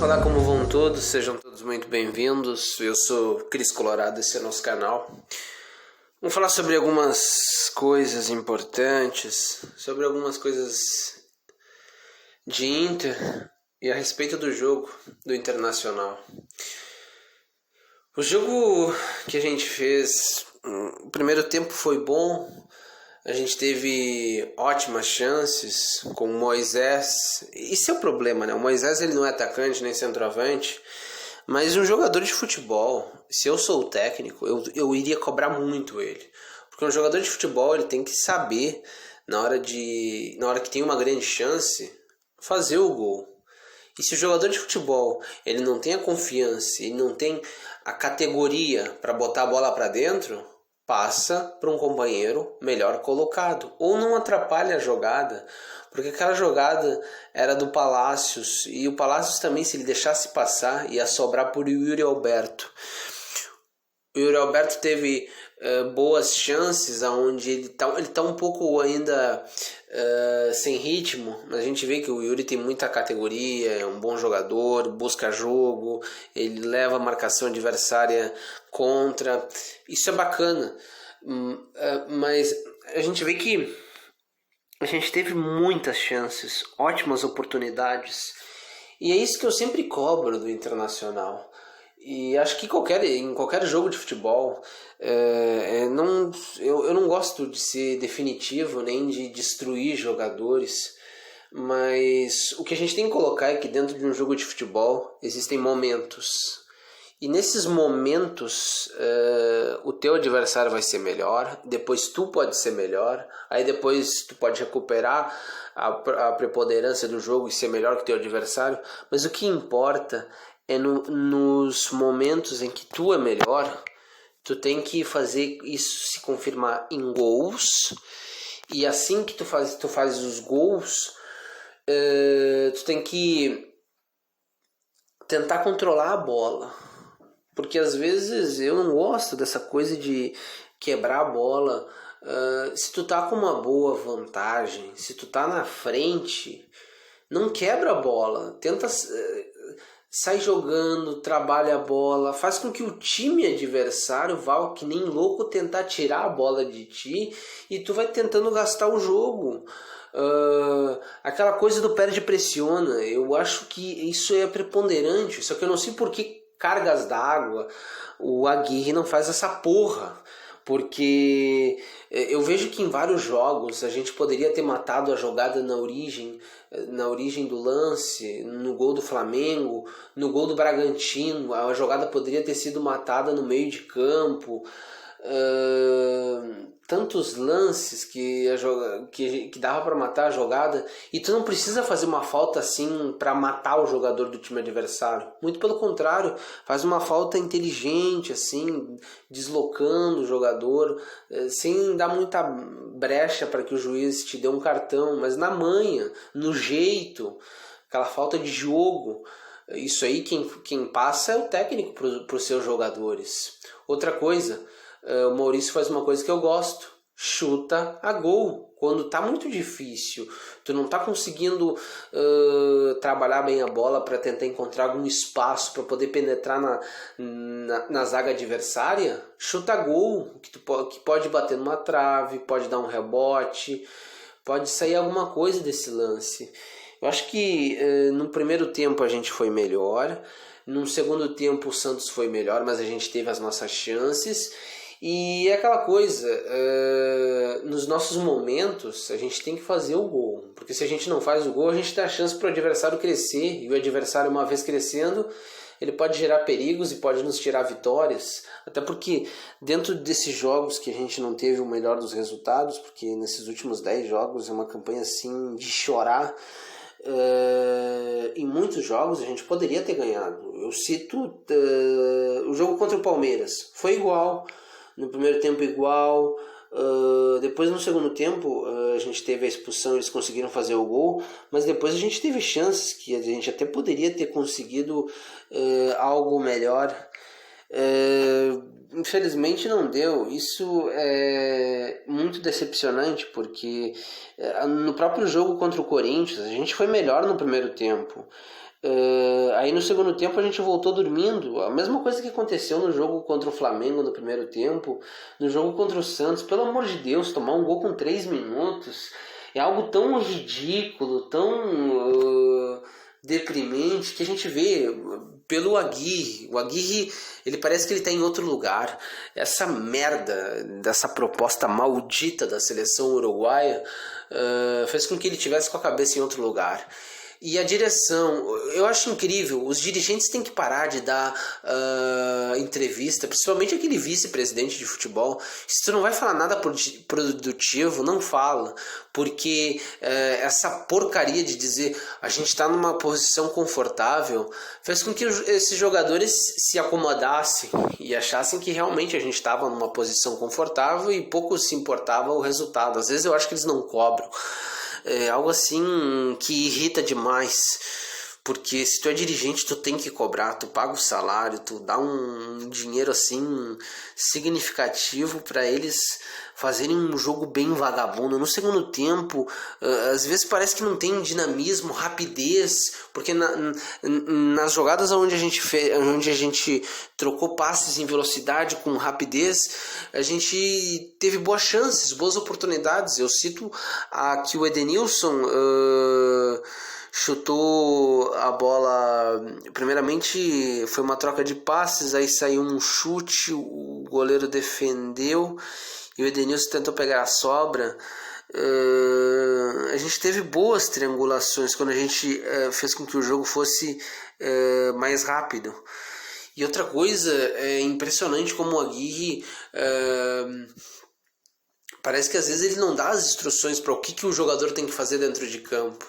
Olá, como vão todos? Sejam todos muito bem-vindos. Eu sou Cris Colorado, esse é o nosso canal. Vamos falar sobre algumas coisas importantes, sobre algumas coisas de Inter e a respeito do jogo do Internacional. O jogo que a gente fez, o primeiro tempo foi bom. A gente teve ótimas chances com o Moisés. Esse é o problema, né? O Moisés ele não é atacante nem centroavante, mas um jogador de futebol, se eu sou o técnico, eu iria cobrar muito ele. Porque um jogador de futebol ele tem que saber, na hora que tem uma grande chance, fazer o gol. E se o jogador de futebol ele não tem a confiança, ele não tem a categoria para botar a bola para dentro, passa para um companheiro melhor colocado. Ou não atrapalha a jogada, porque aquela jogada era do Palácios, e o Palácios também, se ele deixasse passar, ia sobrar por Yuri Alberto. O Yuri Alberto teve boas chances, onde ele tá um pouco ainda sem ritmo, mas a gente vê que o Yuri tem muita categoria, é um bom jogador, busca jogo, ele leva a marcação adversária contra, isso é bacana, mas a gente vê que a gente teve muitas chances, ótimas oportunidades, e é isso que eu sempre cobro do Internacional. E acho que em qualquer jogo de futebol, eu não gosto de ser definitivo nem de destruir jogadores, mas o que a gente tem que colocar é que dentro de um jogo de futebol existem momentos. E nesses momentos o teu adversário vai ser melhor, depois tu pode ser melhor, aí depois tu pode recuperar a preponderância do jogo e ser melhor que o teu adversário, mas o que importa é nos momentos em que tu é melhor, tu tem que fazer isso se confirmar em gols, e assim que tu fazes os gols, tu tem que tentar controlar a bola, porque às vezes eu não gosto dessa coisa de quebrar a bola. Se tu tá com uma boa vantagem, se tu tá na frente, não quebra a bola, tenta... sai jogando, trabalha a bola, faz com que o time adversário vá que nem louco tentar tirar a bola de ti, e tu vai tentando gastar o jogo. Aquela coisa do perde pressiona, eu acho que isso é preponderante, só que eu não sei por que cargas d'água o Aguirre não faz essa porra. Porque eu vejo que em vários jogos a gente poderia ter matado a jogada na origem do lance, no gol do Flamengo, no gol do Bragantino, a jogada poderia ter sido matada no meio de campo. Tantos lances que dava para matar a jogada, e tu não precisa fazer uma falta assim para matar o jogador do time adversário, muito pelo contrário, faz uma falta inteligente assim, deslocando o jogador, sem dar muita brecha para que o juiz te dê um cartão, mas na manha, no jeito, aquela falta de jogo. Isso aí quem passa é o técnico para os seus jogadores. Outra coisa, o Maurício faz uma coisa que eu gosto: chuta a gol. Quando tá muito difícil, tu não tá conseguindo trabalhar bem a bola para tentar encontrar algum espaço para poder penetrar na zaga adversária, chuta a gol, que pode bater numa trave, pode dar um rebote, pode sair alguma coisa desse lance. Eu acho que no primeiro tempo a gente foi melhor, no segundo tempo o Santos foi melhor, mas a gente teve as nossas chances. E é aquela coisa, nos nossos momentos a gente tem que fazer o gol, porque se a gente não faz o gol, a gente dá a chance para o adversário crescer, e o adversário, uma vez crescendo, ele pode gerar perigos e pode nos tirar vitórias, até porque dentro desses jogos que a gente não teve o melhor dos resultados, porque nesses últimos 10 jogos é uma campanha assim de chorar. Em muitos jogos a gente poderia ter ganhado. Eu cito o jogo contra o Palmeiras, foi igual. No primeiro tempo igual, depois no segundo tempo a gente teve a expulsão, eles conseguiram fazer o gol, mas depois a gente teve chances que a gente até poderia ter conseguido algo melhor. Infelizmente não deu. Isso é muito decepcionante, porque no próprio jogo contra o Corinthians a gente foi melhor no primeiro tempo. Aí no segundo tempo a gente voltou dormindo. A mesma coisa que aconteceu no jogo contra o Flamengo no primeiro tempo, no jogo contra o Santos. Pelo amor de Deus, tomar um gol com 3 minutos é algo tão ridículo, tão deprimente, que a gente vê pelo Aguirre. O Aguirre, ele parece que ele está em outro lugar. Essa merda dessa proposta maldita da seleção uruguaia fez com que ele tivesse com a cabeça em outro lugar. E a direção, eu acho incrível, os dirigentes têm que parar de dar entrevista, principalmente aquele vice-presidente de futebol. Se tu não vai falar nada produtivo, não fala, porque essa porcaria de dizer a gente está numa posição confortável fez com que esses jogadores se acomodassem e achassem que realmente a gente estava numa posição confortável e pouco se importava o resultado. Às vezes eu acho que eles não cobram. É algo assim que irrita demais, porque se tu é dirigente tu tem que cobrar, tu paga o salário, tu dá um dinheiro assim significativo para eles fazerem um jogo bem vagabundo. No segundo tempo, às vezes parece que não tem dinamismo, rapidez, porque nas jogadas onde a gente trocou passes em velocidade com rapidez, a gente teve boas chances, boas oportunidades. Eu cito que o Edenilson chutou a bola, primeiramente foi uma troca de passes, aí saiu um chute, o goleiro defendeu e o Edenilson tentou pegar a sobra. A gente teve boas triangulações quando a gente fez com que o jogo fosse mais rápido. E outra coisa, é impressionante como o Aguirre parece que às vezes ele não dá as instruções para o que o jogador tem que fazer dentro de campo.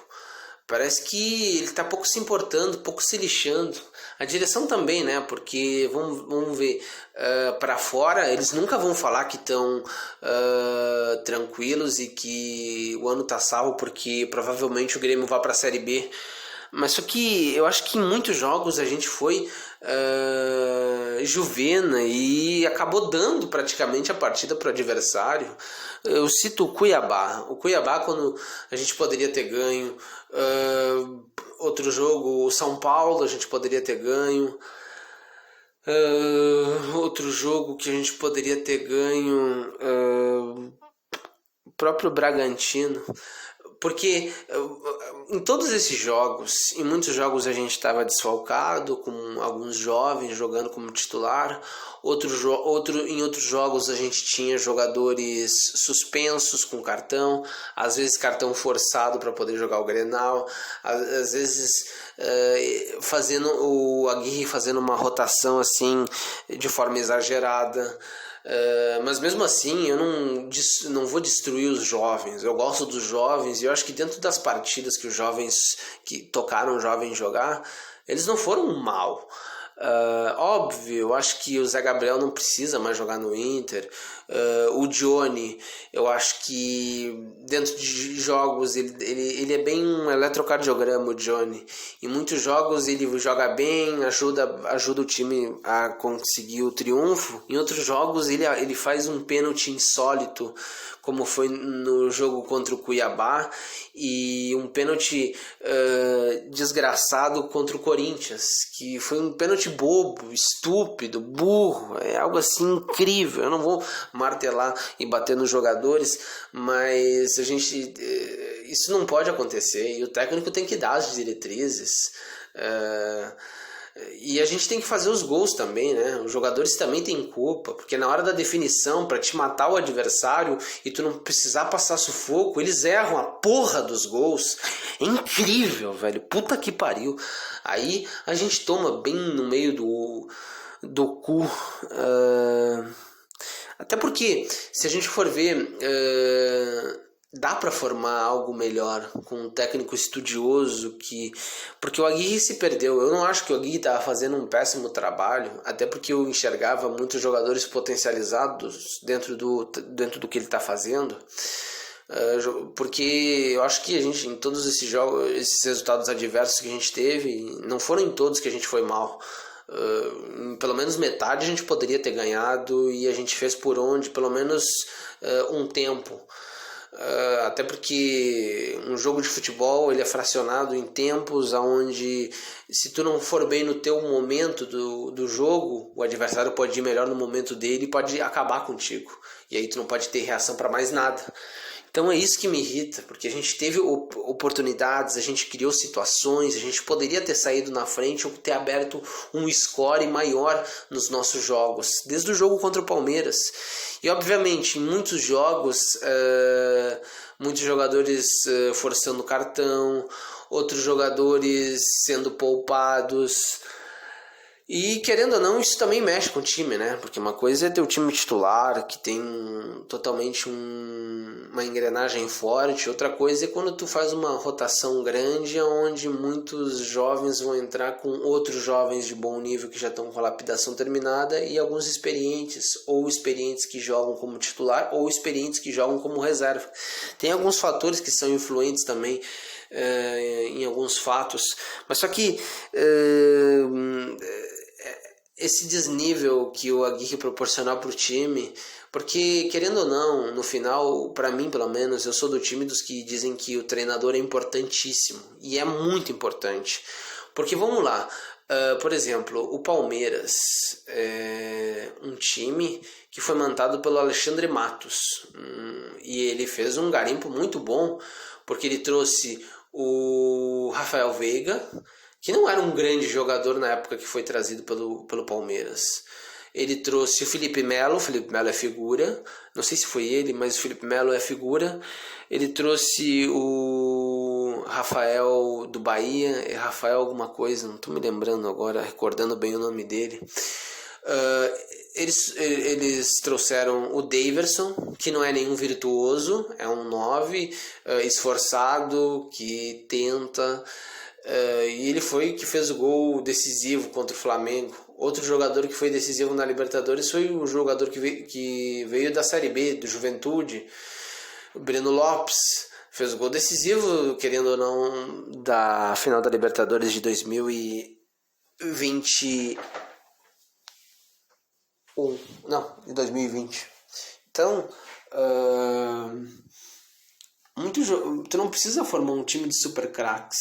Parece que ele está pouco se importando, pouco se lixando. A direção também, né? Porque vamos ver, para fora eles nunca vão falar que estão tranquilos e que o ano está salvo porque provavelmente o Grêmio vai para a Série B. Mas só que eu acho que em muitos jogos a gente foi juvena e acabou dando praticamente a partida para o adversário. Eu cito o Cuiabá. O Cuiabá, quando a gente poderia ter ganho. Outro jogo, o São Paulo, a gente poderia ter ganho. Outro jogo que a gente poderia ter ganho. O próprio Bragantino. Porque em todos esses jogos, em muitos jogos a gente estava desfalcado, com alguns jovens jogando como titular, em outros jogos a gente tinha jogadores suspensos com cartão, às vezes cartão forçado para poder jogar o Grenal, às vezes o Aguirre fazendo uma rotação assim de forma exagerada. Mas mesmo assim eu não vou destruir os jovens. Eu gosto dos jovens e eu acho que dentro das partidas que os jovens que tocaram o jovem jogar, eles não foram mal. Óbvio, eu acho que o Zé Gabriel não precisa mais jogar no Inter. O Johnny, eu acho que dentro de jogos ele é bem um eletrocardiograma, o Johnny. Em muitos jogos ele joga bem, ajuda o time a conseguir o triunfo. Em outros jogos ele faz um pênalti insólito, como foi no jogo contra o Cuiabá, e um pênalti desgraçado contra o Corinthians, que foi um pênalti bobo, estúpido, burro, é algo assim incrível. Eu não vou martelar e bater nos jogadores, mas isso não pode acontecer e o técnico tem que dar as diretrizes. E a gente tem que fazer os gols também, né? Os jogadores também têm culpa, porque na hora da definição, para te matar o adversário e tu não precisar passar sufoco, eles erram a porra dos gols. É incrível, velho. Puta que pariu. Aí a gente toma bem no meio do cu. Até porque, se a gente for ver, dá para formar algo melhor com um técnico estudioso porque o Aguirre se perdeu. Eu não acho que o Aguirre estava fazendo um péssimo trabalho, até porque eu enxergava muitos jogadores potencializados dentro do que ele está fazendo. Porque eu acho que a gente, em todos esses jogos, esses resultados adversos que a gente teve, não foram em todos que a gente foi mal. Pelo menos metade a gente poderia ter ganhado e a gente fez por onde, pelo menos um tempo. até porque um jogo de futebol ele é fracionado em tempos onde se tu não for bem no teu momento do jogo, o adversário pode ir melhor no momento dele e pode acabar contigo. E aí tu não pode ter reação para mais nada. Então é isso que me irrita, porque a gente teve oportunidades, a gente criou situações, a gente poderia ter saído na frente ou ter aberto um score maior nos nossos jogos, desde o jogo contra o Palmeiras. E obviamente em muitos jogos, muitos jogadores forçando o cartão, outros jogadores sendo poupados. E querendo ou não, isso também mexe com o time, né? Porque uma coisa é ter o time titular, que tem totalmente uma engrenagem forte. Outra coisa é quando tu faz uma rotação grande, onde muitos jovens vão entrar com outros jovens de bom nível que já estão com a lapidação terminada e alguns experientes, ou experientes que jogam como titular, ou experientes que jogam como reserva. Tem alguns fatores que são influentes também em alguns fatos, mas só que esse desnível que o Aguirre proporcionou para o time, porque querendo ou não, no final, para mim pelo menos, eu sou do time dos que dizem que o treinador é importantíssimo, e é muito importante, porque vamos lá, por exemplo, o Palmeiras é um time que foi montado pelo Alexandre Matos, e ele fez um garimpo muito bom, porque ele trouxe o Rafael Veiga, que não era um grande jogador na época que foi trazido pelo Palmeiras. Ele trouxe o Felipe Melo é figura, não sei se foi ele, mas o Felipe Melo é figura. Ele trouxe o Rafael do Bahia, Rafael alguma coisa, não estou me lembrando agora, recordando bem o nome dele. Eles trouxeram o Daverson, que não é nenhum virtuoso, é um 9 esforçado, que tenta... e ele foi que fez o gol decisivo contra o Flamengo. Outro jogador que foi decisivo na Libertadores foi o jogador que veio da Série B, do Juventude, o Breno Lopes. Fez o gol decisivo, querendo ou não, da final da Libertadores de 2021. Não, de 2020. Então, tu não precisa formar um time de super craques.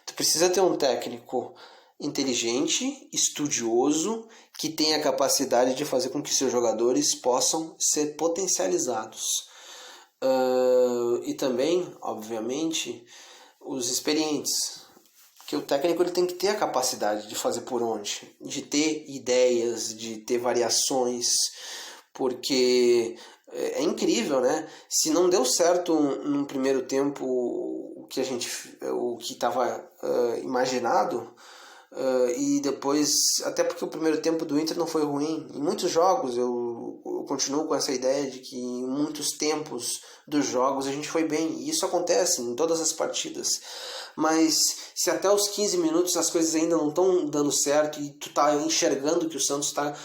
Tu precisa ter um técnico inteligente, estudioso, que tenha a capacidade de fazer com que seus jogadores possam ser potencializados. E também, obviamente, os experientes. Porque o técnico ele tem que ter a capacidade de fazer por onde, de ter ideias, de ter variações, porque é incrível, né? Se não deu certo num primeiro tempo o que estava imaginado, e depois, até porque o primeiro tempo do Inter não foi ruim. Em muitos jogos eu continuo com essa ideia de que em muitos tempos dos jogos a gente foi bem, e isso acontece em todas as partidas. Mas se até os 15 minutos as coisas ainda não estão dando certo e tu tá enxergando que o Santos está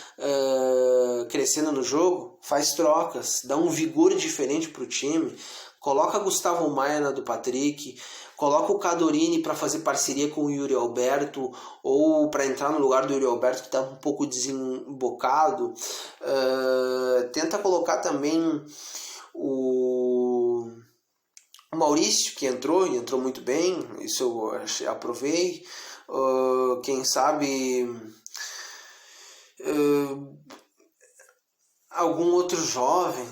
crescendo no jogo, faz trocas, dá um vigor diferente pro time, coloca Gustavo Maia na do Patrick, coloca o Cadorini para fazer parceria com o Yuri Alberto, ou para entrar no lugar do Yuri Alberto que está um pouco desembocado. Tenta colocar também o Maurício, que entrou muito bem, isso eu aprovei. Quem sabe algum outro jovem,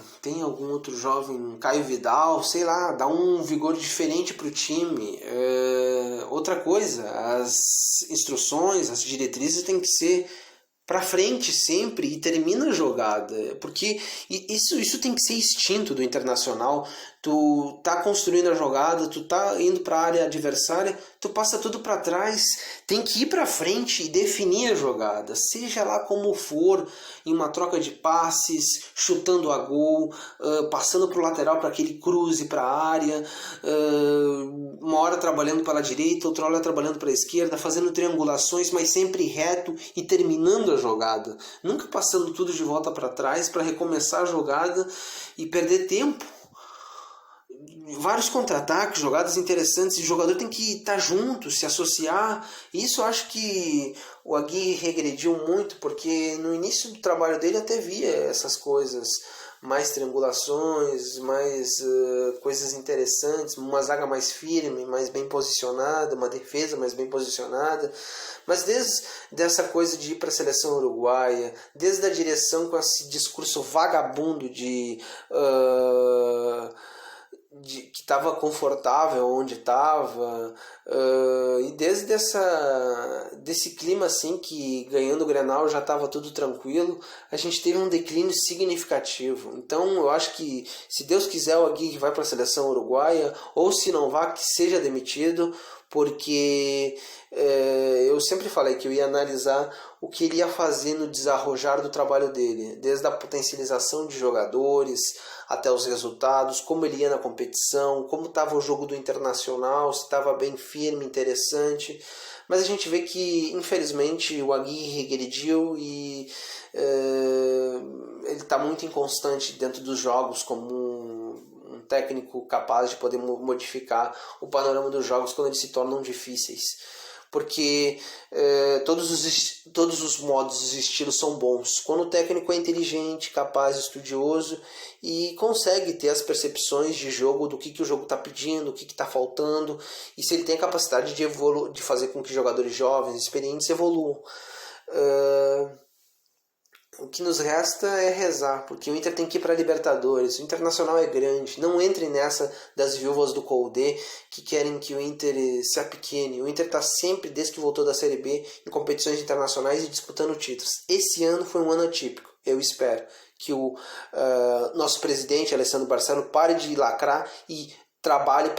Caio Vidal, sei lá, dá um vigor diferente para o time. Outra coisa, as instruções, as diretrizes têm que ser para frente sempre e termina a jogada, porque isso tem que ser instinto do Internacional. Tu tá construindo a jogada, tu tá indo para a área adversária, tu passa tudo para trás, tem que ir para frente e definir a jogada, seja lá como for, em uma troca de passes, chutando a gol, passando pro lateral para aquele cruze para a área, uma hora trabalhando pela direita, outra hora trabalhando para a esquerda, fazendo triangulações, mas sempre reto e terminando a jogada, nunca passando tudo de volta para trás para recomeçar a jogada e perder tempo. vários contra-ataques, jogadas interessantes, e o jogador tem que estar junto, se associar. Isso eu acho que o Aguirre regrediu muito, porque no início do trabalho dele até via essas coisas, mais triangulações, mais coisas interessantes, uma zaga mais firme, mais bem posicionada, uma defesa mais bem posicionada. Mas desde dessa coisa de ir para a seleção uruguaia, desde a direção com esse discurso vagabundo que estava confortável onde estava, e desde desse clima assim que ganhando o Grenal já estava tudo tranquilo, a gente teve um declínio significativo. Então eu acho que, se Deus quiser, o Aguirre vai para a seleção uruguaia, ou se não vá, que seja demitido, porque eu sempre falei que eu ia analisar o que ele ia fazer no desarrojar do trabalho dele, desde a potencialização de jogadores até os resultados, como ele ia na competição, como estava o jogo do Internacional, se estava bem firme, interessante. Mas a gente vê que, infelizmente, o Aguirre regrediu e ele está muito inconstante dentro dos jogos, como um técnico capaz de poder modificar o panorama dos jogos quando eles se tornam difíceis. Porque todos os modos, os estilos são bons. Quando o técnico é inteligente, capaz, estudioso e consegue ter as percepções de jogo, do que o jogo está pedindo, o que está faltando, e se ele tem a capacidade de fazer com que jogadores jovens, experientes, evoluam. O que nos resta é rezar, porque o Inter tem que ir para a Libertadores. O Internacional é grande. Não entre nessa das viúvas do Coudet que querem que o Inter se apequene. O Inter está sempre, desde que voltou da Série B, em competições internacionais e disputando títulos. Esse ano foi um ano atípico. Eu espero que o nosso presidente, Alessandro Barcelo, pare de lacrar e trabalhe